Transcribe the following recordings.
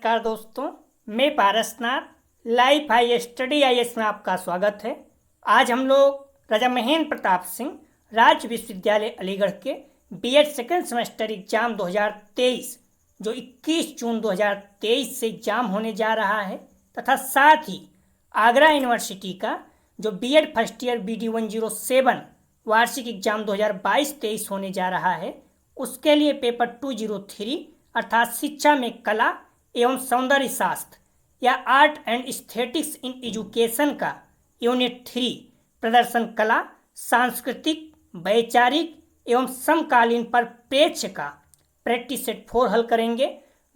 नमस्कार दोस्तों, मैं Parasnath life high study IAS में आपका स्वागत है। आज हम लोग राजा महेंद्र प्रताप सिंह राज्य विश्वविद्यालय अलीगढ़ के बीएड सेकेंड सेमेस्टर एग्जाम 2023 जो 21 जून 2023 से एग्जाम होने जा रहा है तथा साथ ही आगरा यूनिवर्सिटी का जो बीएड फर्स्ट ईयर BD 107 वार्षिक एग्जाम 2022-23 होने जा रहा है, उसके लिए पेपर 203 अर्थात शिक्षा में कला एवं सौंदर्य शास्त्र या art and aesthetics in education का यूनिट 3 प्रदर्शन कला, सांस्कृतिक, वैचारिक एवं समकालीन पर परिप्रेक्ष्य का प्रैक्टिस सेट 4 हल करेंगे।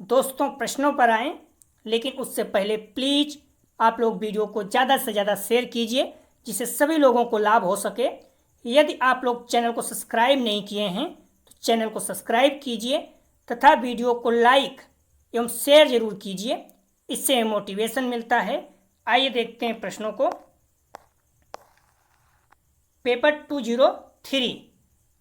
दोस्तों, प्रश्नों पर आएं, लेकिन उससे पहले प्लीज आप लोग वीडियो को ज़्यादा से ज़्यादा शेयर कीजिए जिससे सभी लोगों को लाभ हो सके। यदि आप लोग चैनल को सब्सक्राइब नहीं किए हैं तो चैनल को सब्सक्राइब कीजिए तथा वीडियो को लाइक एवं शेयर जरूर कीजिए, इससे मोटिवेशन मिलता है। आइए देखते हैं प्रश्नों को। पेपर 203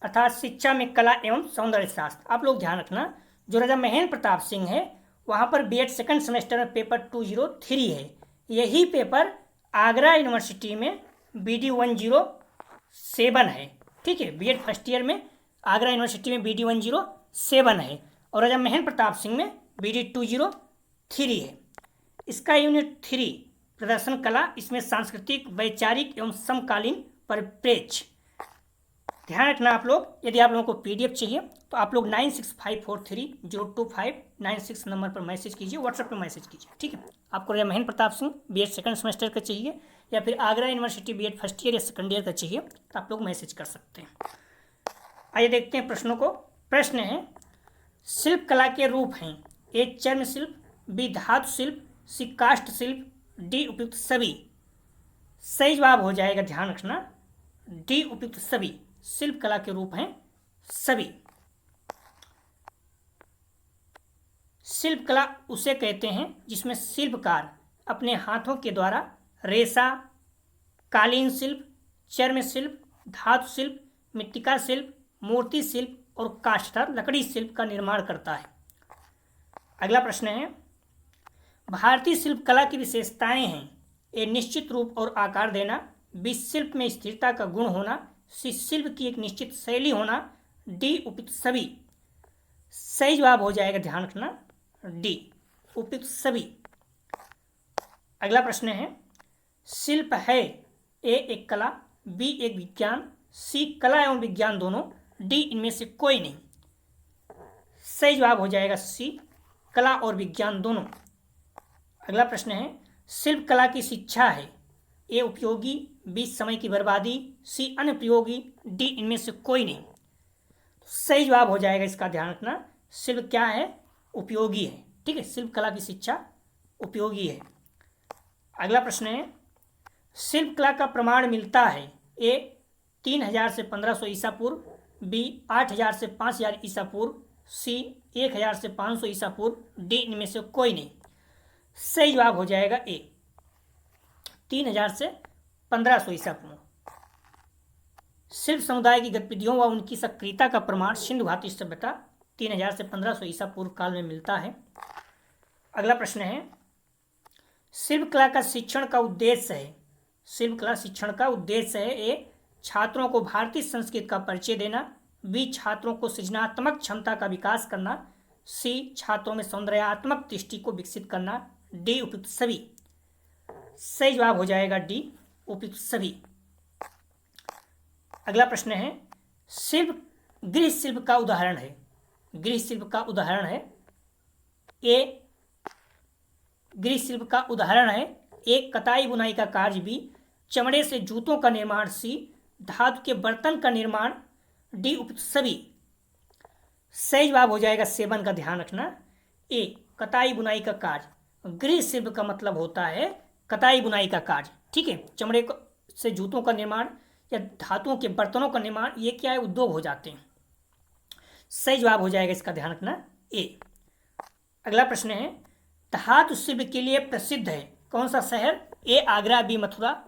अर्थात शिक्षा में कला एवं सौंदर्य शास्त्र, आप लोग ध्यान रखना, जो राजा महेंद्र प्रताप सिंह है वहाँ पर बीएड सेकंड सेमेस्टर में पेपर 203 है। यही पेपर आगरा यूनिवर्सिटी में BD 107 है। ठीक है, बीएड फर्स्ट ईयर में आगरा यूनिवर्सिटी में BD 107 है और राजा महेंद्र प्रताप सिंह में BD 203 है। इसका यूनिट 3 प्रदर्शन कला, इसमें सांस्कृतिक, वैचारिक एवं समकालीन परिप्रेक्ष्य। ध्यान रखना आप लोग, यदि आप लोगों को PDF चाहिए तो आप लोग 9654302596 नंबर पर मैसेज कीजिए, व्हाट्सएप पर मैसेज कीजिए। ठीक है, आपको Raja Mahendra Pratap Singh BEd second semester का चाहिए या फिर Agra university BEd first year या सेकंड ईयर का चाहिए तो आप लोग मैसेज कर सकते हैं। आइए देखते हैं प्रश्नों को। प्रश्न है, शिल्प कला के रूप हैं A चर्म शिल्प, B धातु शिल्प, C काष्ठ शिल्प, D उपयुक्त सभी। सही जवाब हो जाएगा, ध्यान रखना, D उपयुक्त सभी। शिल्प कला के रूप हैं सभी। शिल्प कला उसे कहते हैं जिसमें शिल्पकार अपने हाथों के द्वारा रेशा, कालीन शिल्प, चर्म शिल्प, धातु शिल्प, मृत्तिका शिल्प, मूर्ति शिल्प और काष्ठदार लकड़ी शिल्प का निर्माण करता है। अगला प्रश्न है, भारतीय शिल्प कला की विशेषताएं हैं A निश्चित रूप और आकार देना, B शिल्प में स्थिरता का गुण होना, C शिल्प की एक निश्चित शैली होना, D उपयुक्त सभी। सही जवाब हो जाएगा, ध्यान रखना, D उपयुक्त सभी। अगला प्रश्न है, शिल्प है A एक कला, B एक विज्ञान, C कला एवं विज्ञान दोनों, D इनमें से कोई नहीं। सही जवाब हो जाएगा C कला और विज्ञान दोनों। अगला प्रश्न है, शिल्प कला की शिक्षा है A उपयोगी, B समय की बर्बादी, C अनुपयोगी, D इनमें से कोई नहीं। सही जवाब हो जाएगा इसका, ध्यान रखना, शिल्प क्या है, उपयोगी है। ठीक है, शिल्प कला की शिक्षा उपयोगी है। अगला प्रश्न है, शिल्प कला का प्रमाण मिलता है A 3000 से 1500 ईसा पूर्व, B 8000 से 5000 ईसा पूर्व, C 1000 से 500 ईसा पूर्व, D इनमें से कोई नहीं। सही जवाब हो जाएगा A 3000 से 1500 ईसा पूर्व। शिल्प समुदाय की गतिविधियों व उनकी सक्रियता का प्रमाण सिंधु घाटी सभ्यता 3000 से 1500 ईसा पूर्व काल में मिलता है। अगला प्रश्न है, शिल्प कला का शिक्षण का उद्देश्य है। शिल्प कला शिक्षण का उद्देश्य है A छात्रों को भारतीय संस्कृति का परिचय देना, B छात्रों को सृजनात्मक क्षमता का विकास करना, C छात्रों में सौंदर्यात्मक दृष्टि को विकसित करना, D उपयुक्त सभी। सही जवाब हो जाएगा D उपयुक्त सभी। अगला प्रश्न है, शिल्प गृह शिल्प का उदाहरण है। गृह शिल्प का उदाहरण है A गृह शिल्प का उदाहरण है A कताई बुनाई का कार्य, B चमड़े से जूतों का निर्माण, C धातु के बर्तन का निर्माण, D उपयुक्त सभी। सही जवाब हो जाएगा 7 का, ध्यान रखना, A कताई बुनाई का कार्य। गृह शिल्प का मतलब होता है कताई बुनाई का कार्य। ठीक है, चमड़े से जूतों का निर्माण या धातुओं के बर्तनों का निर्माण, ये क्या है, उद्योग हो जाते हैं। सही जवाब हो जाएगा इसका, ध्यान रखना, A। अगला प्रश्न है, धातु शिल्प के लिए प्रसिद्ध है कौन सा शहर, A Agra, B Mathura,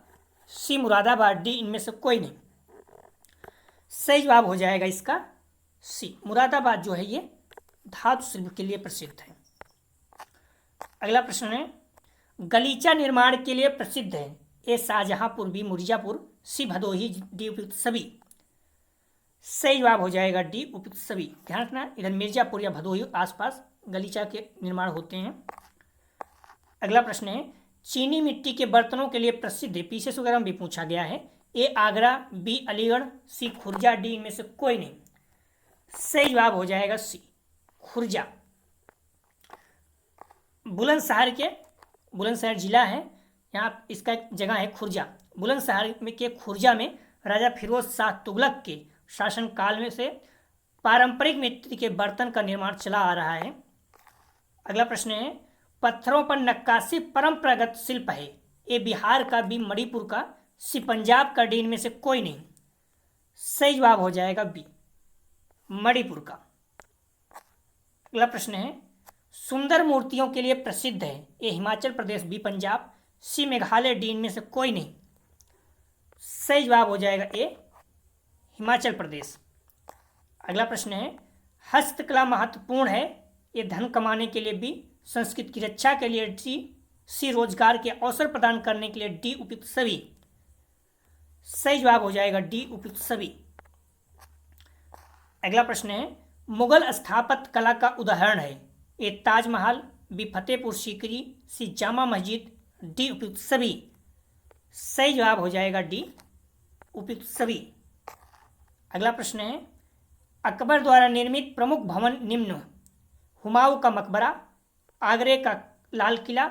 C Moradabad, D इनमें से कोई नहीं। सही जवाब हो जाएगा इसका C मुरादाबाद जो है ये धातु शिल्प के लिए प्रसिद्ध है। अगला प्रश्न है, गलीचा निर्माण के लिए प्रसिद्ध है। ए शाहजहांपुर, बी मिर्जापुर, सी भदोही, डी उपयुक्त सभी। सही जवाब हो जाएगा डी उपयुक्त सभी। ध्यान रखना, इधर मिर्जापुर या भदोही आसपास गलीचा के निर्माण होते हैं। अगला प्रश्न है, चीनी मिट्टी के बर्तनों के लिए प्रसिद्ध है। पीसीएस वगैरह में भी पूछा गया है। ए आगरा, बी अलीगढ़, सी खुर्जा, डी इनमें से कोई नहीं। सही जवाब हो जाएगा सी खुर्जा। बुलंदशहर जिला है, यहाँ इसका एक जगह है खुर्जा। बुलंदशहर में के खुर्जा में राजा फिरोज शाह तुगलक के शासनकाल में से पारंपरिक मिट्टी के बर्तन का निर्माण चला आ रहा है। अगला प्रश्न है, पत्थरों पर नक्काशी परंपरागत शिल्प है। ए बिहार का, बी मणिपुर का, सी पंजाब का, डी इनमें से कोई नहीं। सही जवाब हो जाएगा बी मणिपुर का। अगला प्रश्न है, सुंदर मूर्तियों के लिए प्रसिद्ध है। ए हिमाचल प्रदेश, बी पंजाब, सी मेघालय, डी इनमें से कोई नहीं। सही जवाब हो जाएगा ए हिमाचल प्रदेश। अगला प्रश्न है, हस्तकला महत्वपूर्ण है। ये धन कमाने के लिए, बी संस्कृति की रक्षा के लिए, सी रोजगार के अवसर प्रदान करने के लिए, डी उपयुक्त सभी। सही जवाब हो जाएगा डी उपयुक्त सभी। अगला प्रश्न है, मुगल स्थापत्य कला का उदाहरण है। ए ताजमहल, बी फतेहपुर सीकरी, सी जामा मस्जिद, डी उपयुक्त सभी। सही जवाब हो जाएगा डी उपयुक्त सभी। अगला प्रश्न है, अकबर द्वारा निर्मित प्रमुख भवन निम्न। हुमायूं का मकबरा, आगरे का लाल किला,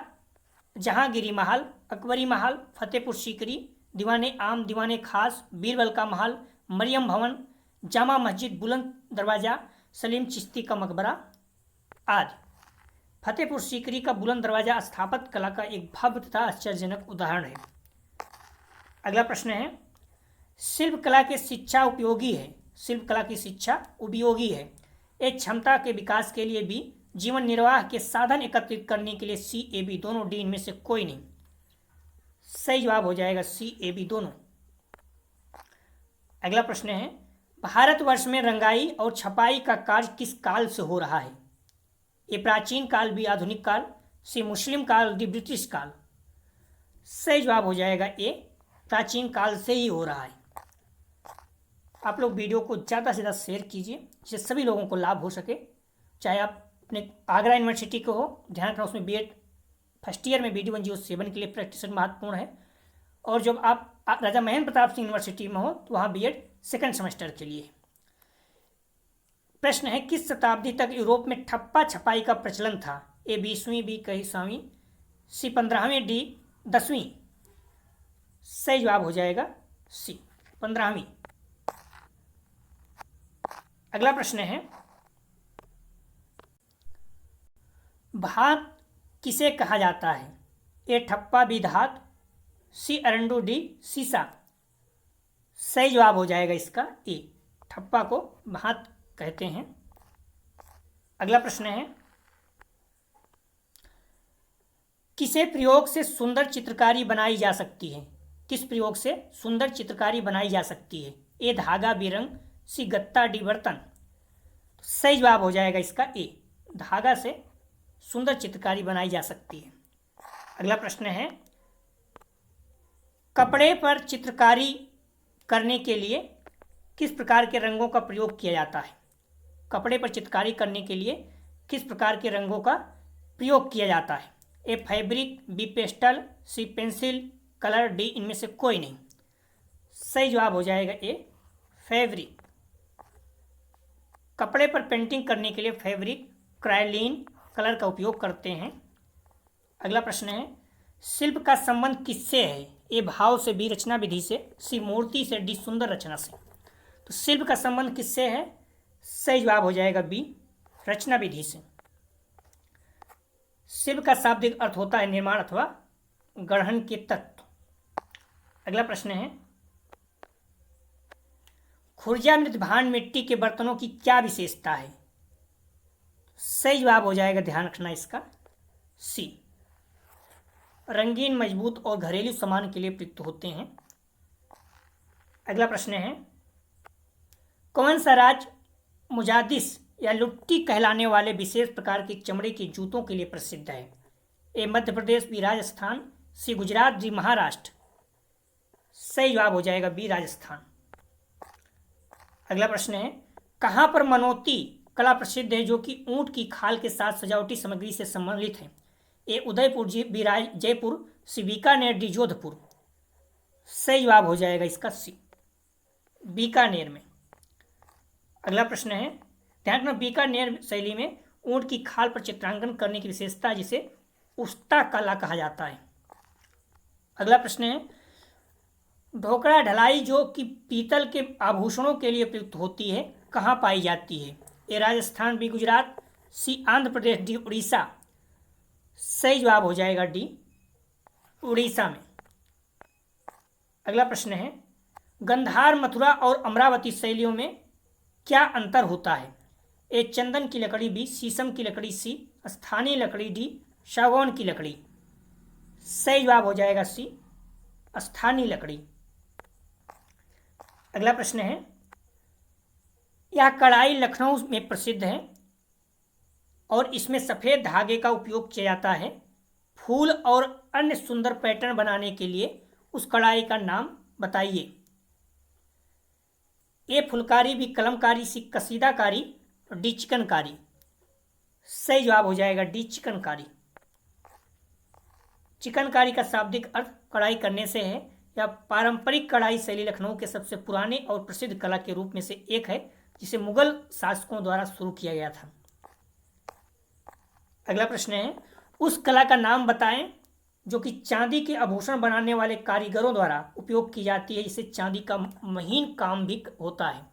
जहांगीरी महल, अकबरी महल, फतेहपुर सीकरी, दीवाने आम, दीवाने खास, बीरबल का महल, मरियम भवन, जामा मस्जिद, बुलंद दरवाजा, सलीम चिश्ती का मकबरा आदि। फतेहपुर सीकरी का बुलंद दरवाजा स्थापत्य कला का एक भव्य तथा आश्चर्यजनक उदाहरण है। अगला प्रश्न है, शिल्प कला की शिक्षा उपयोगी है। शिल्प कला की शिक्षा उपयोगी है। ए क्षमता के विकास के लिए, बी जीवन निर्वाह के साधन एकत्रित करने के लिए, सी ए बी दोनों, डी इनमें से कोई नहीं। सही जवाब हो जाएगा सी ए बी दोनों। अगला प्रश्न है, भारतवर्ष में रंगाई और छपाई का कार्य किस काल से हो रहा है। ए प्राचीन काल, बी आधुनिक काल, सी मुस्लिम काल, डी ब्रिटिश काल। सही जवाब हो जाएगा ए प्राचीन काल से ही हो रहा है। आप लोग वीडियो को ज़्यादा से ज़्यादा शेयर कीजिए जिससे सभी लोगों को लाभ हो सके। चाहे आप अपने आगरा यूनिवर्सिटी को हो, ध्यान रखना उसमें बीएड फर्स्ट ईयर में BD 107 के लिए प्रैक्टिस महत्वपूर्ण है। और जब आप राजा महेंद्र प्रताप सिंह यूनिवर्सिटी में हो तो वहाँ बीएड सेकंड सेमेस्टर के लिए। प्रश्न है, किस शताब्दी तक यूरोप में ठप्पा छपाई का प्रचलन था। ए 20वीं, बी 21वीं, सी 15वीं, डी 10वीं। सही जवाब हो जाएगा सी 15वीं। अगला प्रश्न है, भात किसे कहा जाता है। ए ठप्पा, बी धात, सी अरंडू, डी सीसा। सही जवाब हो जाएगा इसका ए ठप्पा को भात कहते हैं। अगला प्रश्न है, किसे प्रयोग से सुंदर चित्रकारी बनाई जा सकती है। किस प्रयोग से सुंदर चित्रकारी बनाई जा सकती है। ए धागा, बी रंग, सी गत्ता, डी बर्तन। सही जवाब हो जाएगा इसका ए धागा से सुंदर चित्रकारी बनाई जा सकती है। अगला प्रश्न है, कपड़े पर चित्रकारी करने के लिए किस प्रकार के रंगों का प्रयोग किया जाता है। कपड़े पर चित्रकारी करने के लिए किस प्रकार के रंगों का प्रयोग किया जाता है। A fabric, B pastel, C pencil colour, D इनमें से कोई नहीं। सही जवाब हो जाएगा ए फैब्रिक। कपड़े पर पेंटिंग करने के लिए फैब्रिक, क्रायोलिन कलर का उपयोग करते हैं। अगला प्रश्न है, शिल्प का संबंध किससे है। ए भाव से, बी रचना विधि से, सी मूर्ति से, डी सुंदर रचना से। तो शिल्प का संबंध किससे है। सही जवाब हो जाएगा बी रचना विधि से। शिल्प का शाब्दिक अर्थ होता है निर्माण अथवा गढ़न के तत्व। अगला प्रश्न है, खुर्जा मृतभांड मिट्टी के बर्तनों की क्या विशेषता है। सही जवाब हो जाएगा, ध्यान रखना इसका सी रंगीन, मजबूत और घरेलू सामान के लिए प्रयुक्त होते हैं। अगला प्रश्न है, कौन सा राज्य मुजादिस या लुट्टी कहलाने वाले विशेष प्रकार के चमड़े के जूतों के लिए प्रसिद्ध है। ए मध्य प्रदेश, बी राजस्थान, सी गुजरात, डी महाराष्ट्र। सही जवाब हो जाएगा बी राजस्थान। अगला प्रश्न है, कहाँ पर मनोती कला प्रसिद्ध है जो कि ऊंट की खाल के साथ सजावटी सामग्री से सम्मिलित है? ए उदयपुर, बी जयपुर, सी बीकानेर, डी जोधपुर। सही जवाब हो जाएगा इसका सी, बीकानेर में। अगला प्रश्न है, ध्यान रखना बीकानेर शैली में ऊंट की खाल पर चित्रांकन करने की विशेषता जिसे उस्ता कला कहा जाता है। अगला प्रश्न है, ढोकरा ढलाई जो कि पीतल के आभूषणों के लिए प्रयुक्त होती है कहाँ पाई जाती है? ए राजस्थान, बी गुजरात, सी आंध्र प्रदेश, डी उड़ीसा। सही जवाब हो जाएगा डी उड़ीसा में। अगला प्रश्न है, गंधार, मथुरा और अमरावती शैलियों में क्या अंतर होता है? ए चंदन की लकड़ी, बी शीशम की लकड़ी, सी स्थानीय लकड़ी, डी सागौन की लकड़ी। सही जवाब हो जाएगा सी स्थानीय लकड़ी। अगला प्रश्न है, यह कढ़ाई लखनऊ में प्रसिद्ध है और इसमें सफेद धागे का उपयोग किया जाता है। फूल और अन्य सुंदर पैटर्न बनाने के लिए उस कढ़ाई का नाम बताइए। ए फुलकारी, बी कलमकारी, सी कसीदाकारी, डी चिकनकारी। सही जवाब हो जाएगा डी चिकनकारी। चिकनकारी का शाब्दिक अर्थ कढ़ाई करने से है। यह पारंपरिक कढ़ाई शैली लखनऊ के सबसे पुराने और प्रसिद्ध कला के रूप में से एक है जिसे मुगल शासकों द्वारा शुरू किया गया था। अगला प्रश्न है, उस कला का नाम बताएं जो कि चांदी के आभूषण बनाने वाले कारीगरों द्वारा उपयोग की जाती है, जिसे चांदी का महीन काम भी होता है।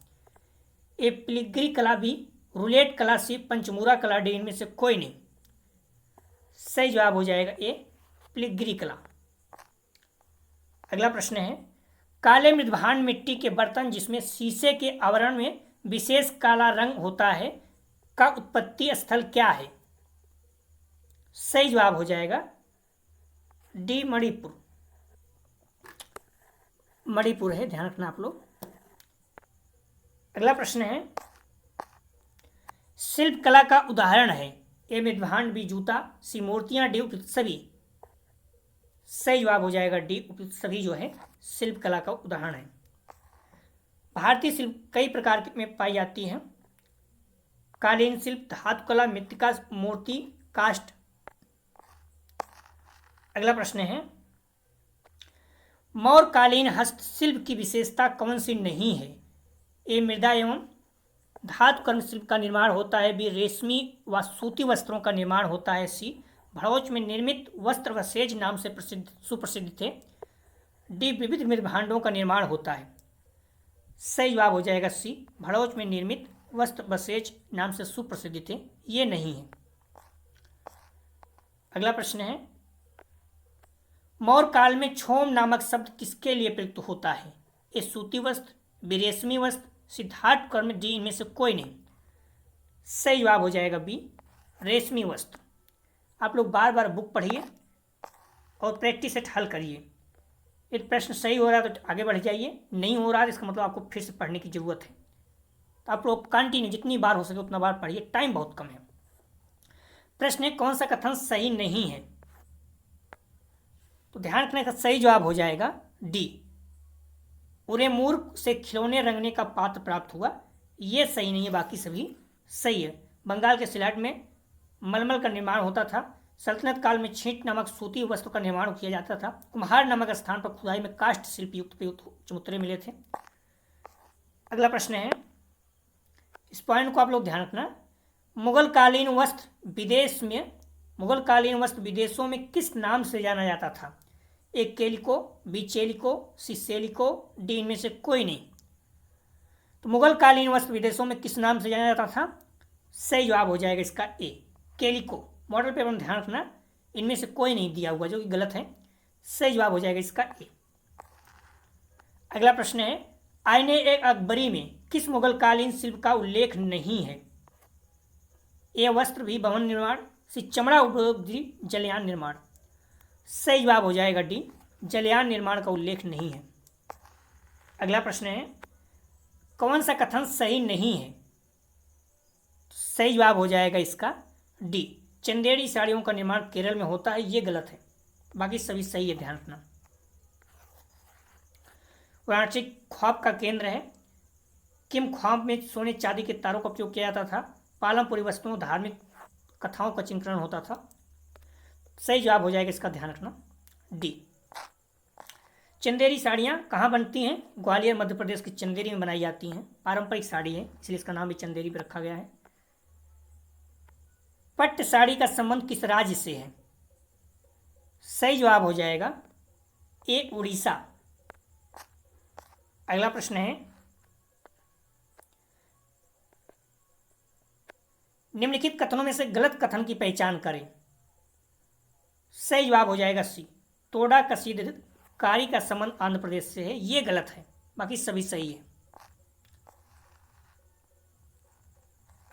ए फिलिग्री कला, बी रूलेट कला, सी पंचमूरा कला, डी इनमें से कोई नहीं। सही जवाब हो जाएगा ए फिलिग्री कला। अगला प्रश्न है, काले मृदभान मिट्टी के बर्तन जिसमें शीशे के आवरण में विशेष काला रंग होता है का उत्पत्ति स्थल क्या है? सही जवाब हो जाएगा डी मणिपुर। मणिपुर है, ध्यान रखना आप लोग। अगला प्रश्न है, शिल्प कला का उदाहरण है। ए मृदभांड, बी जूता, सी मूर्तियां, डी उपयुक्त सभी। सही जवाब हो जाएगा डी उपयुक्त सभी जो है शिल्प कला का उदाहरण है। भारतीय शिल्प कई प्रकार में पाई जाती है। कालीन शिल्प, धातु कला, मृत्तिका मूर्ति, काष्ठ। अगला प्रश्न है, मौर्यकालीन हस्तशिल्प की विशेषता कौन सी नहीं है? ए मृदा एवं धातु कर्म शिल्प का निर्माण होता है, बी रेशमी व सूती वस्त्रों का निर्माण होता है, सी भड़ोच में निर्मित वस्त्र व सेज नाम से सुप्रसिद्ध थे, डी विविध मृदभांडों का निर्माण होता है। सही जवाब हो जाएगा सी भड़ोच में निर्मित वस्त्र व सेज नाम से सुप्रसिद्ध थे, ये नहीं है। अगला प्रश्न है, मौर्य काल में छोम नामक शब्द किसके लिए प्रयुक्त होता है? ए सूती वस्त्र, बी रेशमी वस्त्र, सी धातु कर्म, डी इनमें से कोई नहीं। सही जवाब हो जाएगा बी रेशमी वस्त्र। आप लोग बार बार बुक पढ़िए और प्रैक्टिस सेट हल करिए। यदि प्रश्न सही हो रहा है तो आगे बढ़ जाइए, नहीं हो रहा है इसका मतलब आपको फिर से पढ़ने की जरूरत है। तो आप लोग कंटिन्यू जितनी बार हो सके उतना बार पढ़िए, टाइम बहुत कम है। प्रश्न है, कौन सा कथन सही नहीं है? तो ध्यान रखने का सही जवाब हो जाएगा डी, उन्हें मूर्ख से खिलौने रंगने का पात्र प्राप्त हुआ। ये सही नहीं है, बाकी सभी सही है। बंगाल के सिलाट में मलमल का निर्माण होता था। सल्तनत काल में छींट नामक सूती वस्त्र का निर्माण किया जाता था। कुम्हार नामक स्थान पर खुदाई में काष्ठ शिल्प युक्त प्रयुक्त चबूतरे मिले थे। अगला प्रश्न है, इस पॉइंट को आप लोग ध्यान रखना, मुगलकालीन वस्त्र विदेशों में किस नाम से जाना जाता था? ए केलिको, बी चेलिको, सी सेलिको, डी इनमें से कोई नहीं। तो मुगलकालीन वस्त्र विदेशों में किस नाम से जाना जाता था? सही जवाब हो जाएगा इसका ए केलिको। मॉडल पेपर में ध्यान रखना, इनमें से कोई नहीं दिया हुआ जो कि गलत है। सही जवाब हो जाएगा इसका ए। अगला प्रश्न है, आईने एक अकबरी में किस मुगलकालीन शिल्प का उल्लेख नहीं है? ए वस्त्र, भी भवन निर्माण, सी चमड़ा उद्योग, डी जलयान निर्माण। सही जवाब हो जाएगा डी जलयान निर्माण का उल्लेख नहीं है। अगला प्रश्न है, कौन सा कथन सही नहीं है? सही जवाब हो जाएगा इसका डी, चंदेरी साड़ियों का निर्माण केरल में होता है, ये गलत है, बाकी सभी सही है, ध्यान रखना। वाराणसी ख्वाब का केंद्र है। किम ख्वाब में सोने चांदी के तारों का उपयोग किया जाता था। पालमपुरी वस्तुओं धार्मिक कथाओं का चित्रण होता था। सही जवाब हो जाएगा इसका, ध्यान रखना डी। चंदेरी साड़ियाँ कहाँ बनती हैं? ग्वालियर मध्य प्रदेश के चंदेरी में बनाई जाती हैं। पारंपरिक साड़ी है इसलिए इसका नाम भी चंदेरी पर रखा गया है। पट्ट साड़ी का संबंध किस राज्य से है? सही जवाब हो जाएगा ए, उड़ीसा। अगला प्रश्न है, निम्नलिखित कथनों में से गलत कथन की पहचान करें। सही जवाब हो जाएगा सी, तोड़ा कसीदकारी का संबंध आंध्र प्रदेश से है, ये गलत है, बाकी सभी सही है।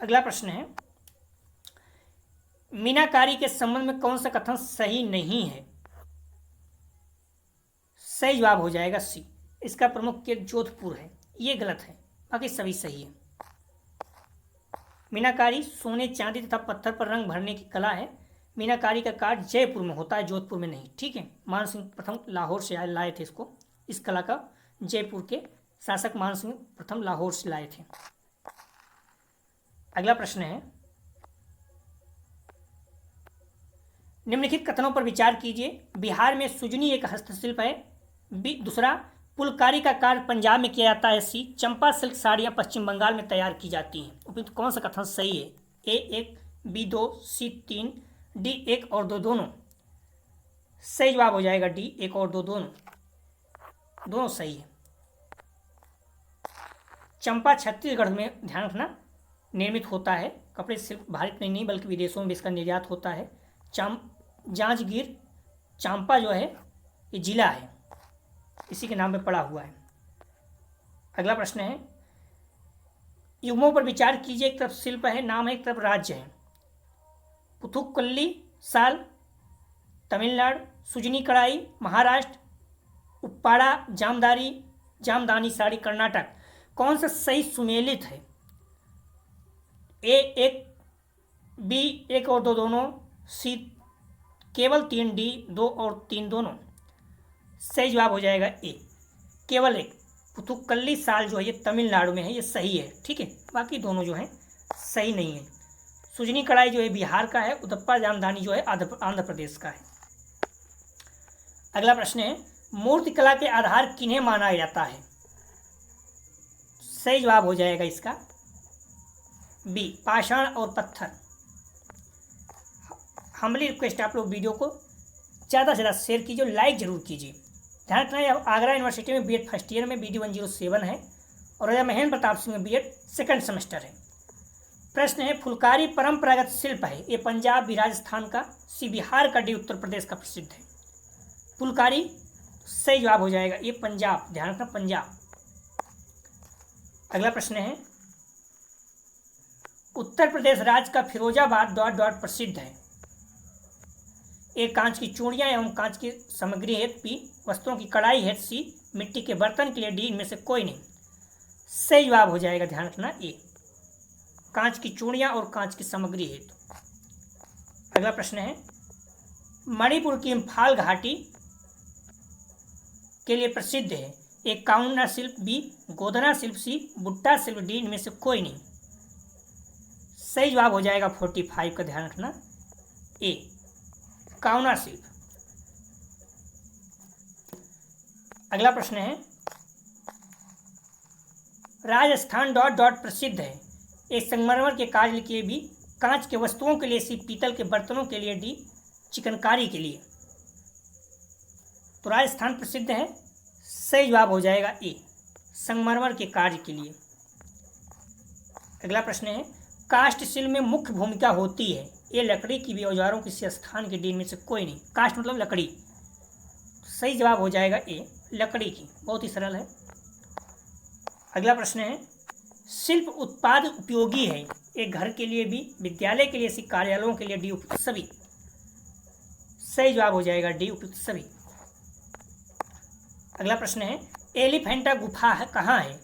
अगला प्रश्न है, मीनाकारी के संबंध में कौन सा कथन सही नहीं है? सही जवाब हो जाएगा सी, इसका प्रमुख केंद्र जोधपुर है, ये गलत है, बाकी सभी सही है। मीनाकारी सोने चांदी तथा पत्थर पर रंग भरने की कला है। मीनाकारी का कार्य जयपुर में होता है, जोधपुर में नहीं, ठीक है। मान सिंह प्रथम लाहौर से लाए थे इसको, इस कला का जयपुर के शासक मान सिंह प्रथम लाहौर से लाए थे। अगला प्रश्न है, निम्नलिखित कथनों पर विचार कीजिए। बिहार में सुजनी एक हस्तशिल्प है। दूसरा, फुलकारी का कार्य पंजाब में किया जाता है। सी, चंपा सिल्क साड़ियाँ पश्चिम बंगाल में तैयार की जाती हैं। उपयुक्त कौन सा कथन सही है? ए 1, बी 2, सी 3, डी 1 और 2 दोनों। सही जवाब हो जाएगा डी 1 और 2 दोनों सही है। चंपा छत्तीसगढ़ में, ध्यान रखना, निर्मित होता है। कपड़े सिर्फ भारत में नहीं बल्कि विदेशों में भी इसका निर्यात होता है। जांजगीर चांपा जो है ये जिला है, इसी के नाम पे पड़ा हुआ है। अगला प्रश्न है, युग्मों पर विचार कीजिए। एक तरफ शिल्प है, नाम है, एक तरफ राज्य है। पुथुक्कली साल तमिलनाडु, सुजनी कढ़ाई महाराष्ट्र, उप्पाड़ा जामदानी साड़ी कर्नाटक। कौन सा सही सुमेलित है? ए 1, बी 1 और 2 दोनों, सी केवल 3, डी 2 और 3 दोनों। सही जवाब हो जाएगा ए, केवल एक। पुथुक्कली साल जो है ये तमिलनाडु में है, ये सही है, ठीक है। बाकी दोनों जो हैं सही नहीं है। सुजनी कढ़ाई जो है बिहार का है, उदप्पा जामदानी जो है आंध्र प्रदेश का है। अगला प्रश्न है, मूर्तिकला के आधार किन्हें माना जाता है? सही जवाब हो जाएगा इसका बी, पाषाण और पत्थर। हमारी रिक्वेस्ट, आप लोग वीडियो को ज़्यादा से ज़्यादा शेयर कीजिए और लाइक जरूर कीजिए। ध्यान रखना, यह आगरा यूनिवर्सिटी में बीएड फर्स्ट ईयर में BD 107 है और राजा महेंद्र प्रताप सिंह में BEd सेकंड सेमेस्टर है। प्रश्न है, फुलकारी परंपरागत शिल्प है। ए पंजाब बी राजस्थान का, सी बिहार का, डी उत्तर प्रदेश का प्रसिद्ध है। फुलकारी सही जवाब हो जाएगा ये पंजाब, ध्यान रखना पंजाब। अगला प्रश्न है, उत्तर प्रदेश राज्य का फिरोजाबाद ... प्रसिद्ध है। ए कांच की चूड़ियाँ एवं कांच की सामग्री हेतु, बी वस्त्रों की कढ़ाई हेतु, सी मिट्टी के बर्तन के लिए, डी इनमें से कोई नहीं। सही जवाब हो जाएगा, ध्यान रखना ए, कांच की चूड़ियाँ और कांच की सामग्री हेतु। अगला प्रश्न है, मणिपुर की इम्फाल घाटी के लिए प्रसिद्ध है। ए काउना शिल्प, बी गोधना शिल्प, सी बुट्टा शिल्प, डी इनमें से कोई नहीं। सही जवाब हो जाएगा 45 का, ध्यान रखना ए, काउना शिल्प। अगला प्रश्न है, राजस्थान ... प्रसिद्ध है। एक संगमरमर के कार्य के लिए, भी कांच के वस्तुओं के लिए, सी पीतल के बर्तनों के लिए, डी चिकनकारी के लिए। तो राजस्थान प्रसिद्ध है, सही जवाब हो जाएगा ए, संगमरमर के कार्य के लिए। अगला प्रश्न है, काष्ठ शिल्प में मुख्य भूमिका होती है। ये लकड़ी की भी, औजारों किसी स्थान के, डी में से कोई नहीं। काष्ठ मतलब लकड़ी। सही जवाब हो जाएगा ए, लकड़ी की, बहुत ही सरल है। अगला प्रश्न है, शिल्प उत्पाद उपयोगी है। एक घर के लिए, भी विद्यालय के लिए, सी कार्यालयों के लिए, डी उपयुक्त सभी। सही जवाब हो जाएगा डी उपयुक्त सभी। अगला प्रश्न है, एलिफेंटा गुफा है कहाँ है?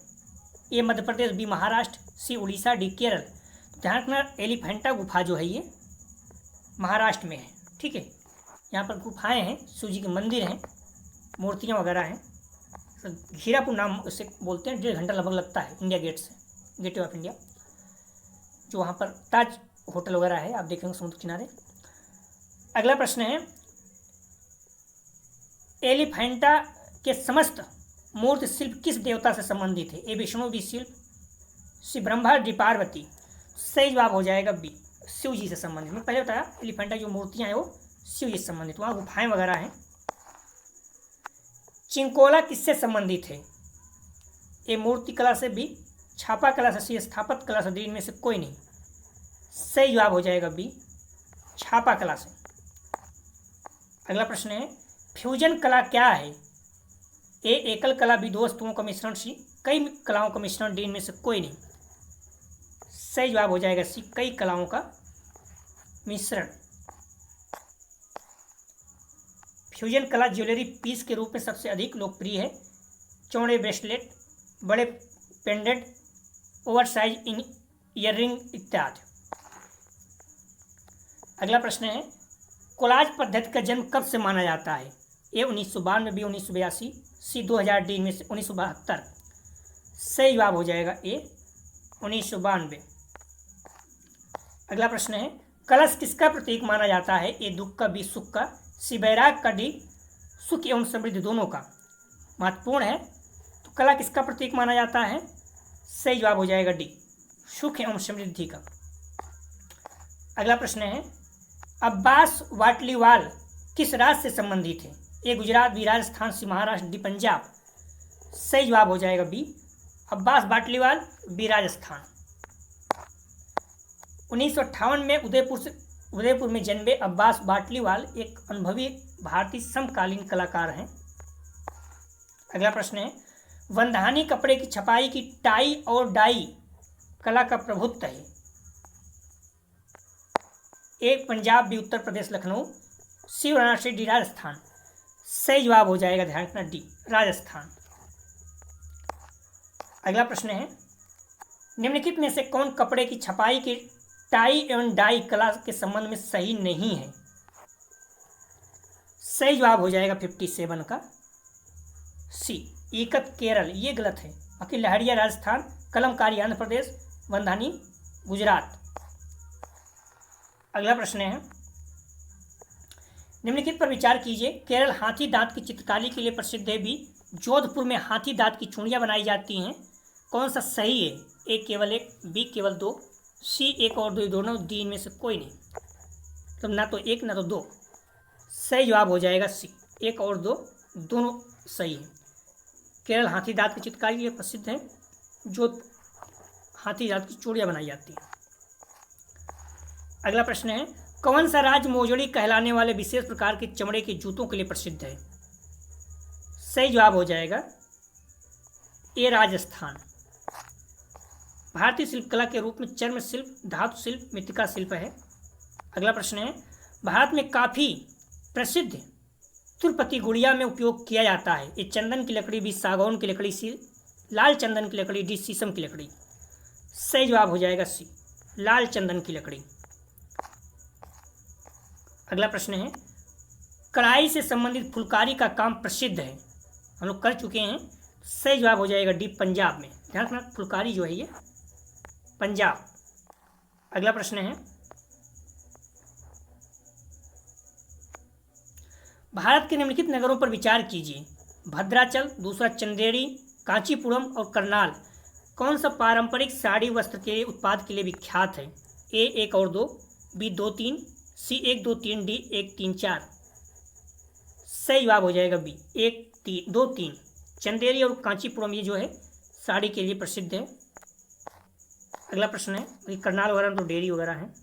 ए मध्य प्रदेश, बी महाराष्ट्र, सी उड़ीसा, डी केरल। ध्यान रखना, एलिफेंटा गुफा जो है ये महाराष्ट्र में है। ठीक है, यहाँ पर गुफाएं हैं, शिव जी के मंदिर हैं, मूर्तियाँ वगैरह हैं। घीरापुर नाम उसे बोलते हैं। 1.5 घंटा लगभग लगता है इंडिया गेट से, गेटवे ऑफ इंडिया, जो वहाँ पर ताज होटल वगैरह है, आप देखेंगे समुद्र किनारे। अगला प्रश्न है, एलिफेंटा के समस्त मूर्ति शिल्प किस देवता से संबंधित है? ए विष्णु, बी शिव, सी ब्रह्मा, डी पार्वती। सही जवाब हो जाएगा बी, शिव जी से संबंधित। मैं पहले बताया एलिफेंटा जो मूर्तियां हैं वो शिव जी से संबंधित, वहाँ गुफाएं वगैरह हैं। चिंकोला किससे संबंधित है? ए मूर्ति कला से, बी छापा कला से, सी स्थापत्य कला से, डी इनमें से कोई नहीं। सही जवाब हो जाएगा बी, छापा कला से। अगला प्रश्न है, फ्यूजन कला क्या है? ए एकल कला, बी दो वस्तुओं का मिश्रण, सी कई कलाओं का मिश्रण, डी इनमें से कोई नहीं। सही जवाब हो जाएगा सी, कई कलाओं का मिश्रण। फ्यूजन कला ज्वेलरी पीस के रूप में सबसे अधिक लोकप्रिय है। चौड़े ब्रेसलेट, बड़े पेंडेंट, ओवरसाइज ईयररिंग इत्यादि। अगला प्रश्न है, कोलाज पद्धति का जन्म कब से माना जाता है? ए 1992, बी 1982, सी 2000, डी में से 1972। सही जवाब हो जाएगा ए 1992। अगला प्रश्न है, कलश किसका प्रतीक माना जाता है? ए दुख का, बी सुख का, सी बैराग का, डी सुख एवं समृद्धि दोनों का। महत्वपूर्ण है, तो कला किसका प्रतीक माना जाता है? सही जवाब हो जाएगा डी, सुख एवं समृद्धि का। अगला प्रश्न है, अब्बास वाटलीवाल किस राज्य से संबंधित है? ए गुजरात, बी राजस्थान, सी महाराष्ट्र, डी पंजाब। सही जवाब हो जाएगा बी, अब्बास वाटलीवाल, बी राजस्थान। 1958 में उदयपुर में जन्मे अब्बास वाटलीवाल एक अनुभवी भारतीय समकालीन कलाकार हैं। अगला प्रश्न है, वंधानी कपड़े की छपाई की टाई और डाई कला का प्रभुत्व है? ए पंजाब, बी उत्तर प्रदेश लखनऊ, सी वाराणसी, डी राजस्थान। सही जवाब हो जाएगा, ध्यान रखना, डी राजस्थान। अगला प्रश्न है, निम्नलिखित में से कौन कपड़े की छपाई की टाई एवं डाई कला के संबंध में सही नहीं है? सही जवाब हो जाएगा 57 का सी, इकत केरल। ये गलत है, बाकी लहरिया राजस्थान, कलमकारी आंध्र प्रदेश, वंधानी गुजरात। अगला प्रश्न है, निम्नलिखित पर विचार कीजिए। केरल हाथी दांत की चित्रकारी के लिए प्रसिद्ध है, बी जोधपुर में हाथी दांत की चूड़ियां बनाई जाती हैं। कौन सा सही है? ए केवल एक, बी केवल दो, सी एक और दो, दोनों, डी इनमें से कोई नहीं। तो ना तो एक ना तो दो। सही जवाब हो जाएगा सी, एक और दो, दोनों सही है। केरल हाथी दांत की चित्रकारी के लिए प्रसिद्ध है, जो हाथी दांत की चूड़ियां बनाई जाती हैं। अगला प्रश्न है, कौन सा राज्य मोजड़ी कहलाने वाले विशेष प्रकार के चमड़े के जूतों के लिए प्रसिद्ध है? सही जवाब हो जाएगा ए राजस्थान। भारतीय शिल्पकला के रूप में चर्म शिल्प, धातु शिल्प, मृत्तिका शिल्प है। अगला प्रश्न है, भारत में काफी प्रसिद्ध तुर्पति गुड़िया में उपयोग किया जाता है। ये चंदन की लकड़ी, बी सागौन की लकड़ी, सी लाल चंदन की लकड़ी, डी शीशम की लकड़ी। सही जवाब हो जाएगा सी, लाल चंदन की लकड़ी। अगला प्रश्न है, कढ़ाई से संबंधित फुलकारी का काम प्रसिद्ध है, हम लोग कर चुके हैं। सही जवाब हो जाएगा डी, पंजाब में। ध्यान रखना, फुलकारी जो है ये पंजाब। अगला प्रश्न है, भारत के निम्नलिखित नगरों पर विचार कीजिए। भद्राचल, दूसरा चंदेरी, कांचीपुरम और करनाल कौन सा पारंपरिक साड़ी वस्त्र के उत्पाद के लिए विख्यात है? ए एक और दो, बी 2 3, सी 1 2 3, डी 1 3 4। सही जवाब हो जाएगा बी, 1 2 3। चंदेरी और कांचीपुरम ये जो है साड़ी के लिए प्रसिद्ध है। अगला प्रश्न है, करनाल वगैरह तो डेयरी वगैरह है।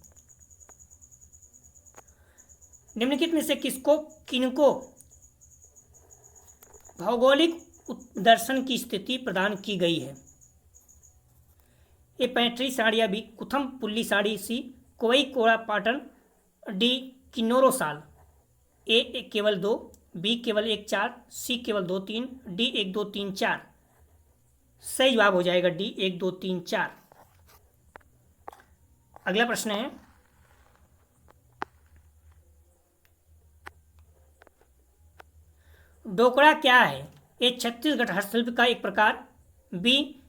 निम्नलिखित में से किनको भौगोलिक दर्शन की स्थिति प्रदान की गई है? ए पैंट्री साड़ियाँ, बी कुथम पुल्ली साड़ी, सी कोई कोड़ा पाटन, डी किन्नौरो साल। ए केवल 2, बी केवल 1 4, सी केवल 2 3, डी 1 2 3 4। सही जवाब हो जाएगा डी 1 2 3 4। अगला प्रश्न है, डोकड़ा क्या है? ए छत्तीसगढ़ हस्तशिल्प का एक प्रकार। बी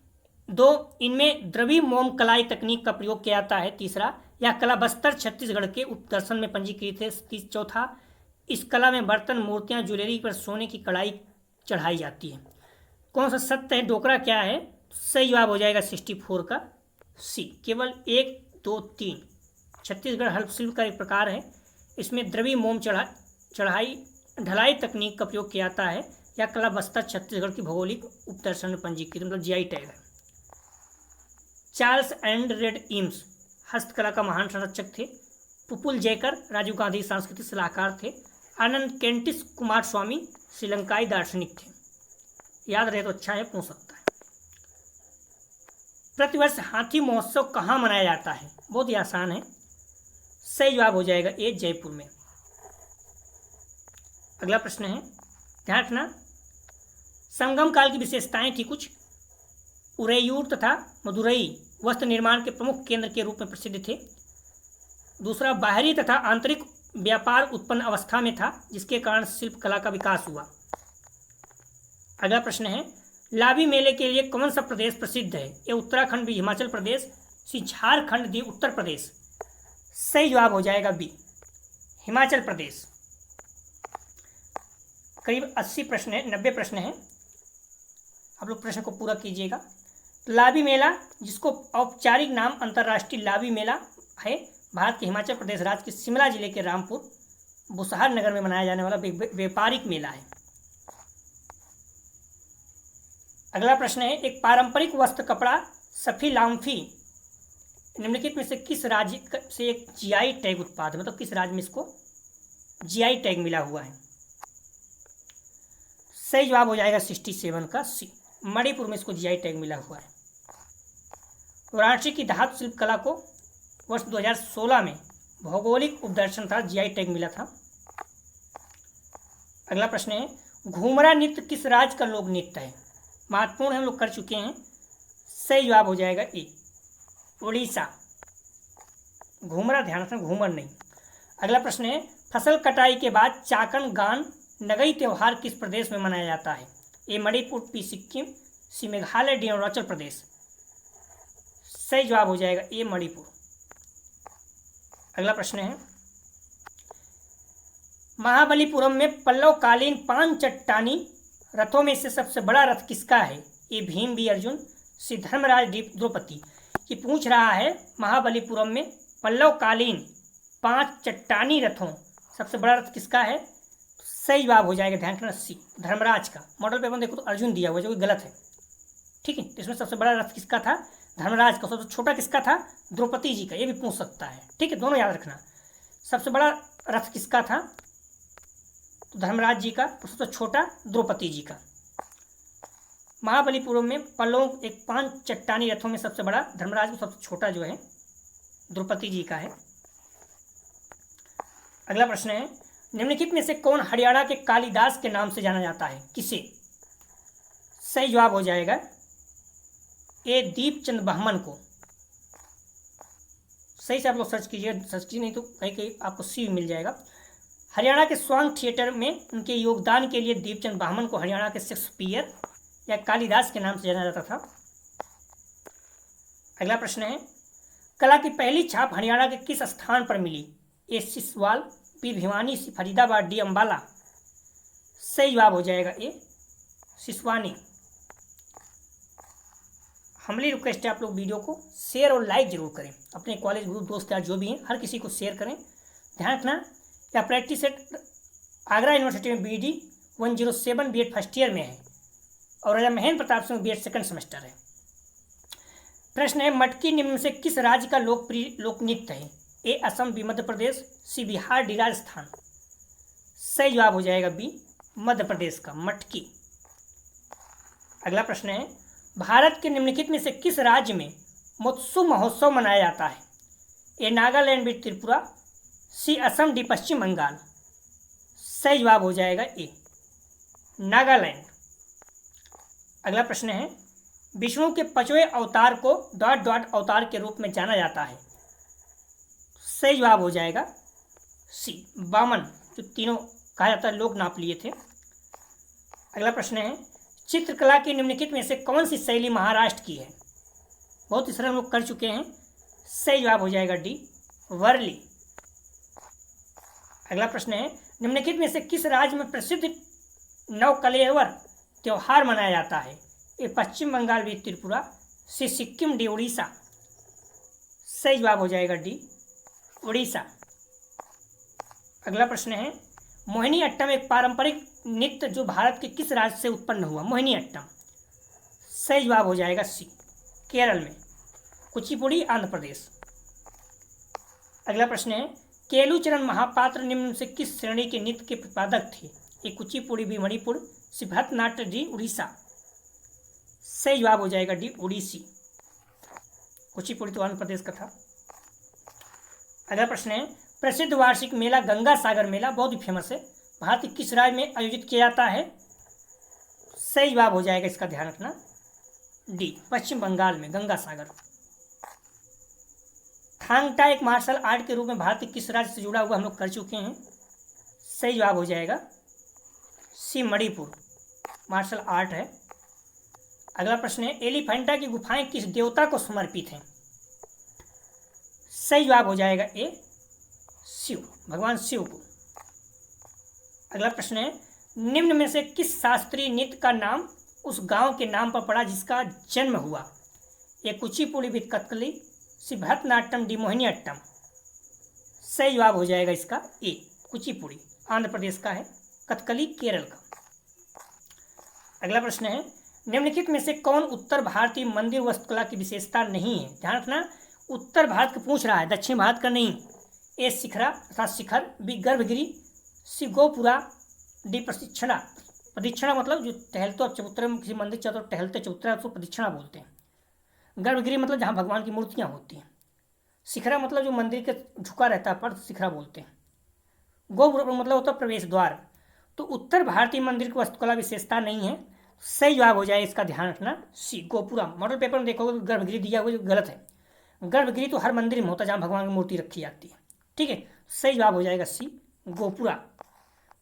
दो इनमें द्रवी मोम कलाई तकनीक का प्रयोग किया जाता है। तीसरा, यह कला बस्तर छत्तीसगढ़ के उपदर्शन में पंजीकृत है। चौथा, इस कला में बर्तन, मूर्तियां, ज्वेलरी पर सोने की कढ़ाई चढ़ाई जाती है। कौन सा सत्य है? डोकरा क्या है? सही जवाब हो जाएगा 64 का सी। केवल 1, 2, 3 छत्तीसगढ़ हस्तशिल्प का एक प्रकार है। इसमें द्रवी मोम चढ़ाई ढलाई तकनीक का प्रयोग किया जाता है। यह कला बस्तर छत्तीसगढ़ की भौगोलिक उपदर्शन में पंजीकृत मतलब जीआई टैग है। चार्ल्स एंड रेड एम्स हस्तकला का महान संरक्षक थे। पुपुल जयकर राजीव गांधी सांस्कृतिक सलाहकार थे। आनंद केंटिस कुमार स्वामी श्रीलंकाई दार्शनिक थे। याद रहे तो अच्छा है, पूछ सकता है। प्रतिवर्ष हाथी महोत्सव कहाँ मनाया जाता है? बहुत ही आसान है, सही जवाब हो जाएगा ए जयपुर में। अगला प्रश्न है, ध्यान रखना, संगम काल की विशेषताएं थी कुछ। उरेयूर तथा मदुरई वस्त्र निर्माण के प्रमुख केंद्र के रूप में प्रसिद्ध थे। दूसरा, बाहरी तथा आंतरिक व्यापार उत्पन्न अवस्था में था, जिसके कारण शिल्प कला का विकास हुआ। अगला प्रश्न है, लावी मेले के लिए कौन सा प्रदेश प्रसिद्ध है? ये उत्तराखंड, बी हिमाचल प्रदेश, सी झारखंड, डी उत्तर प्रदेश। सही जवाब हो जाएगा बी हिमाचल प्रदेश। करीब 80 प्रश्न है, 90 प्रश्न है, आप लोग प्रश्न को पूरा कीजिएगा। लावी मेला, जिसको औपचारिक नाम अंतर्राष्ट्रीय लावी मेला है, भारत के हिमाचल प्रदेश राज्य के शिमला जिले के रामपुर बुसहार नगर में मनाया जाने वाला व्यापारिक मेला है। अगला प्रश्न है, एक पारंपरिक वस्त्र कपड़ा सफी लाम्फी निम्नलिखित में से किस राज्य से एक जीआई टैग उत्पाद है? मतलब किस राज्य में इसको जीआई टैग मिला हुआ है? सही जवाब हो जाएगा 67 का सी, मणिपुर में इसको जीआई टैग मिला हुआ है। वाराणसी की धातु शिल्प कला को वर्ष 2016 में भौगोलिक उपदर्शन था जीआई टैग मिला था। अगला प्रश्न है, घूमरा नृत्य किस राज्य का लोक नृत्य है? महत्वपूर्ण है, हम लोग कर चुके हैं। सही जवाब हो जाएगा ए उड़ीसा। घूमरा ध्यान रखना, घूमर नहीं। अगला प्रश्न है, फसल कटाई के बाद चाकन गान नगई त्योहार किस प्रदेश में मनाया जाता है? ए मणिपुर, बी सिक्किम, सी मेघालय, डी अरुणाचल प्रदेश। सही जवाब हो जाएगा ए मणिपुर। अगला प्रश्न है, महाबलीपुरम में पल्लवकालीन 5 चट्टानी रथों में से सबसे बड़ा रथ किसका है? ए भीम, बी अर्जुन, सी धर्मराज, डी द्रौपदी। ये पूछ रहा है महाबलीपुरम में पल्लवकालीन 5 चट्टानी रथों सबसे बड़ा रथ किसका है? सही जवाब हो जाएगा, ध्यान रखना, सी धर्मराज का। मॉडल पेपर में देखो तो अर्जुन दिया हुआ है, जो कि गलत है। ठीक है, तो इसमें सबसे बड़ा रथ किसका था? धर्मराज का। सबसे छोटा किसका था? द्रौपदी जी का। ये भी पूछ सकता है, ठीक है, दोनों याद रखना। सबसे बड़ा रथ किसका था? तो धर्मराज जी का। तो सबसे छोटा द्रौपदी जी का। महाबलीपुरम में पल्लव एक 5 चट्टानी रथों में सबसे बड़ा धर्मराज को, सबसे छोटा जो है द्रौपदी जी का है। अगला प्रश्न है, निम्नलिखित में से कौन हरियाणा के कालिदास के नाम से जाना जाता है? किसे? सही जवाब हो जाएगा ए दीपचंद बर्मन को। सही से आप लोग सर्च कीजिए, सर्च कीजिए नहीं तो कहीं कहीं आपको सी मिल जाएगा। हरियाणा के स्वांग थिएटर में उनके योगदान के लिए दीपचंद बर्मन को हरियाणा के शेक्सपियर या कालिदास के नाम से जाना जाता था। अगला प्रश्न है, कला की पहली छाप हरियाणा के किस स्थान पर मिली? ए सिसवाल, बी भिवानी, सी फरीदाबाद, डी अंबाला। सही जवाब हो जाएगा ए सिसवानी। हमारी रिक्वेस्ट है आप लोग वीडियो को शेयर और लाइक जरूर करें। अपने कॉलेज ग्रुप दोस्त यार जो भी हैं हर किसी को शेयर करें। ध्यान रखना, या प्रैक्टिस सेट आगरा यूनिवर्सिटी में BD 107 B.Ed फर्स्ट ईयर में है और Raja Mahendra Pratap Singh B.Ed second semester है। प्रश्न है, मटकी निम्न से किस राज्य का लोकप्रिय लोक नृत्य है? ए असम, बी मध्य प्रदेश, सी बिहार, डी राजस्थान। सही जवाब हो जाएगा बी मध्य प्रदेश का मटकी। अगला प्रश्न है, भारत के निम्नलिखित में से किस राज्य में मत्स्य महोत्सव मनाया जाता है? ए नागालैंड, बी त्रिपुरा, सी असम, डी पश्चिम बंगाल। सही जवाब हो जाएगा ए नागालैंड। अगला प्रश्न है, विष्णु के 5वें अवतार को ... अवतार के रूप में जाना जाता है। सही जवाब हो जाएगा सी वामन, जो तीनों कहा जाता है लोग नाप लिए थे। अगला प्रश्न है, चित्रकला की निम्नलिखित में से कौन सी शैली महाराष्ट्र की है? बहुत इस तरह हम लोग कर चुके हैं। सही जवाब हो जाएगा डी, वर्ली। अगला प्रश्न है, निम्नलिखित में से किस राज्य में प्रसिद्ध नवकलेवर त्योहार मनाया जाता है? ए पश्चिम बंगाल, बी त्रिपुरा, सी सिक्किम, डी उड़ीसा। सही जवाब हो जाएगा डी, उड़ीसा। अगला प्रश्न है, मोहिनी अट्टम एक पारंपरिक नृत्य जो भारत के किस राज्य से उत्पन्न हुआ? मोहिनी अट्टम। सही जवाब हो जाएगा सी, केरल में। कुचिपुड़ी आंध्र प्रदेश। अगला प्रश्न है, केलुचरण महापात्र निम्न से किस श्रेणी के नृत्य के प्रतिपादक थे? ए कुचिपुड़ी, बी मणिपुर, सी भरतनाट्यम, डी उड़ीसा। सही जवाब हो जाएगा डी, उड़ीसी। कुचिपुड़ी तो आंध्र प्रदेश का था। अगला प्रश्न है, प्रसिद्ध वार्षिक मेला गंगा सागर मेला बहुत ही फेमस है, भारत के किस राज्य में आयोजित किया जाता है? सही जवाब हो जाएगा, इसका ध्यान रखना, डी पश्चिम बंगाल में, गंगा सागर। थांगटा एक मार्शल आर्ट के रूप में भारत के किस राज्य से जुड़ा हुआ हम लोग कर चुके हैं? सही जवाब हो जाएगा सी, मणिपुर, मार्शल आर्ट है। अगला प्रश्न है, एलिफेंटा की गुफाएं किस देवता को समर्पित हैं? सही जवाब हो जाएगा ए, शिव, भगवान शिव को। अगला प्रश्न है, निम्न में से किस शास्त्रीय नृत्य का नाम उस गांव के नाम पर पड़ा जिसका जन्म हुआ? ए कुचिपुड़ी, बी कथकली, सी भरतनाट्यम, डी मोहिनी अट्टम। सही जवाब हो जाएगा इसका ए, कुचिपुड़ी, आंध्र प्रदेश का है, कथकली केरल का। अगला प्रश्न है, निम्नलिखित में से कौन उत्तर भारतीय मंदिर वास्तुकला की विशेषता नहीं है? ध्यान रखना, उत्तर भारत का पूछ रहा है, दक्षिण भारत का नहीं। ए शिखरा अर्थात शिखर, बी गर्भगिरी, सी गोपुरा, डी प्रदक्षिणा। प्रदक्षिणा मतलब जो टहलते और चबूतरे में किसी मंदिर चलते टहलते चबूतरा, उसको प्रदक्षिणा बोलते हैं। गर्भगिरी मतलब जहाँ भगवान की मूर्तियाँ होती हैं। शिखरा मतलब जो मंदिर के झुका रहता है पर शिखरा बोलते हैं। गोपुरा मतलब होता है प्रवेश द्वार। तो उत्तर भारतीय मंदिर की वास्तुकला विशेषता नहीं है। सही जवाब हो जाए, इसका ध्यान रखना, सी गोपुरा। मॉडल पेपर में देखोगे गर्भगिरी दिया हुआ, जो गलत है। गर्भगिरी तो हर मंदिर में होता है जहाँ भगवान की मूर्ति रखी जाती है। ठीक है, सही जवाब हो जाएगा सी, गोपुरा।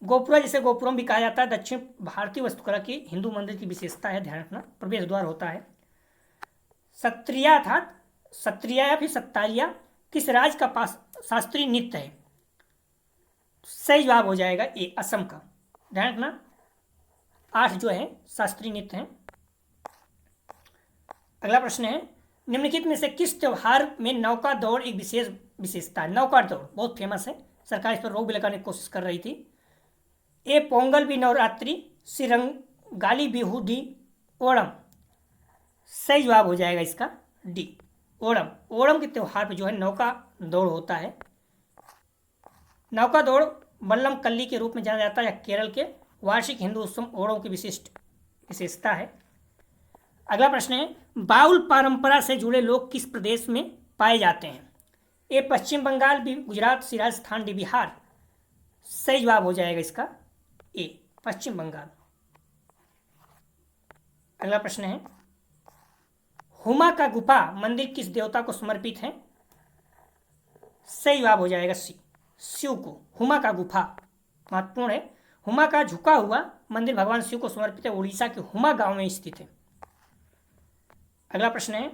गोपुरा जिसे गोपुरम भी कहा जाता है, दक्षिण भारतीय वास्तुकला की हिंदू मंदिर की विशेषता है, ध्यान रखना, प्रवेश द्वार होता है। सत्रिया अर्थात सत्रिया या फिर सत्तारिया किस राज्य का पास शास्त्रीय नृत्य है? सही जवाब हो जाएगा ए, असम का। ध्यान रखना, 8 जो है शास्त्रीय नृत्य हैं। अगला प्रश्न है, निम्नलिखित में से किस त्योहार में नौका दौड़ एक विशेष विशेषता है? नौका दौड़ बहुत फेमस है, सरकार इस पर रोक भी लगाने की कोशिश कर रही थी। ए पोंगल, बी नवरात्रि, सी रंगाली बिहू, डी ओणम। सही जवाब हो जाएगा इसका डी, ओणम। ओणम के त्यौहार पर जो है नौका दौड़ होता है। नौका दौड़ वल्लम कल्ली के रूप में जाना जाता है, केरल के वार्षिक हिंदू उत्सव ओणम की विशिष्ट विशेषता है। अगला प्रश्न है, बाउल परंपरा से जुड़े लोग किस प्रदेश में पाए जाते हैं? ए पश्चिम बंगाल, बी गुजरात, सी राजस्थान, डी बिहार। सही जवाब हो जाएगा इसका ए, पश्चिम बंगाल। अगला प्रश्न है, हुमा का गुफा मंदिर किस देवता को समर्पित है? सही जवाब हो जाएगा सी, शिव को। हुमा का गुफा महत्वपूर्ण है। हुमा का झुका हुआ मंदिर भगवान शिव को समर्पित है, उड़ीसा के हुमा गांव में स्थित है। अगला प्रश्न है,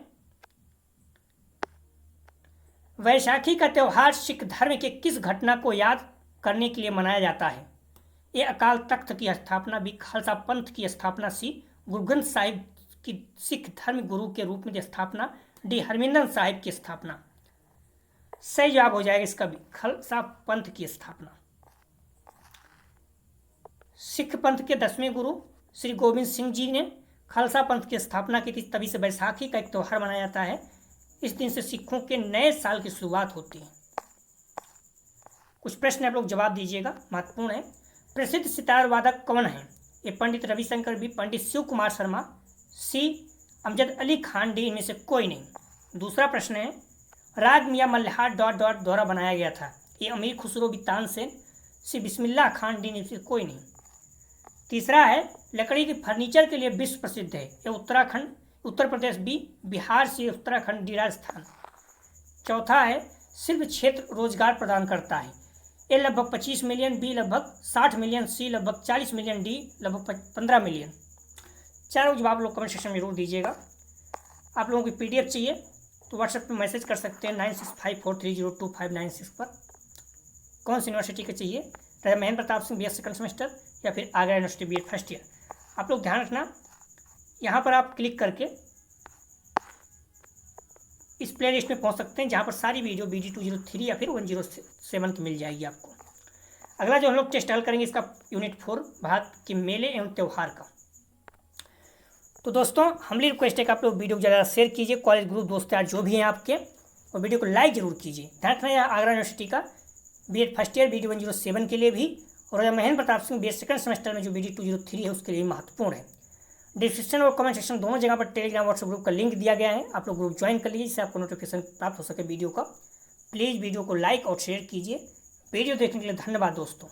वैशाखी का त्यौहार सिख धर्म के किस घटना को याद करने के लिए मनाया जाता है? ए अकाल तख्त की स्थापना, बी खालसा पंथ की स्थापना, सी गुरु ग्रंथ साहिब की सिख धर्म गुरु के रूप में स्थापना, डी हरमिंदर साहिब की स्थापना। सही जवाब हो जाएगा इसका भी, खालसा पंथ की स्थापना। सिख पंथ के 10वें गुरु श्री गोविंद सिंह जी ने खालसा पंथ की स्थापना की थी, तभी से बैसाखी का एक त्यौहार मनाया जाता है। इस दिन से सिखों के नए साल की शुरुआत होती है। कुछ प्रश्न आप लोग जवाब दीजिएगा, महत्वपूर्ण है। प्रसिद्ध सितार वादक कौन है? ए पंडित रविशंकर, बी पंडित शिव कुमार शर्मा, सी अमजद अली खान, डी इनमें से कोई नहीं। दूसरा प्रश्न है, राग मियाँ मल्हार डॉट डॉट द्वारा बनाया गया था। ए अमीर खुसरो, बी तानसेन, सी बिस्मिल्लाह खान, डी इनमें से कोई नहीं। तीसरा है, लकड़ी के फर्नीचर के लिए विश्व प्रसिद्ध है। ए उत्तराखंड, उत्तर प्रदेश, बी बिहार, सी उत्तराखंड, डी राजस्थान। चौथा है, शिल्प क्षेत्र रोजगार प्रदान करता है। ए लगभग 25 मिलियन, बी लगभग 60 मिलियन, सी लगभग 40 मिलियन, डी लगभग 15 मिलियन। चारों जवाब आप लोग कमेंट सेक्शन में जरूर दीजिएगा। आप लोगों की PDF चाहिए तो व्हाट्सएप पे मैसेज कर सकते हैं 9654302596 पर। कौन सी यूनिवर्सिटी का चाहिए, Raja Mahendra Pratap Singh BS second semester या फिर Agra university BEd first year. आप लोग ध्यान रखना, यहाँ पर आप क्लिक करके इस प्ले लिस्ट में पहुँच सकते हैं जहाँ पर सारी वीडियो BD 203 या फिर 107 की मिल जाएगी आपको। अगला जो हम लोग टेस्ट हल करेंगे इसका यूनिट 4 भारत के मेले एवं त्यौहार का। तो दोस्तों हमारी रिक्वेस्ट है कि आप लोग वीडियो को ज़्यादा शेयर कीजिए, कॉलेज ग्रुप दोस्त यार जो भी हैं आपके, और वीडियो को लाइक जरूर कीजिए। ध्यान रखना यह आगरा यूनिवर्सिटी का BEd फर्स्ट ईयर BD 107 के लिए भी और Raja Mahendra Pratap Singh BS second semester में जो BD 203 है उसके लिए महत्वपूर्ण है। डिस्क्रिप्शन और कमेंट सेक्शन दोनों जगह पर टेलीग्राम व्हाट्सएप ग्रुप का लिंक दिया गया है, आप लोग ग्रुप ज्वाइन कर लीजिए जिससे आपको नोटिफिकेशन प्राप्त हो सके वीडियो का। प्लीज़ वीडियो को लाइक और शेयर कीजिए। वीडियो देखने के लिए धन्यवाद दोस्तों।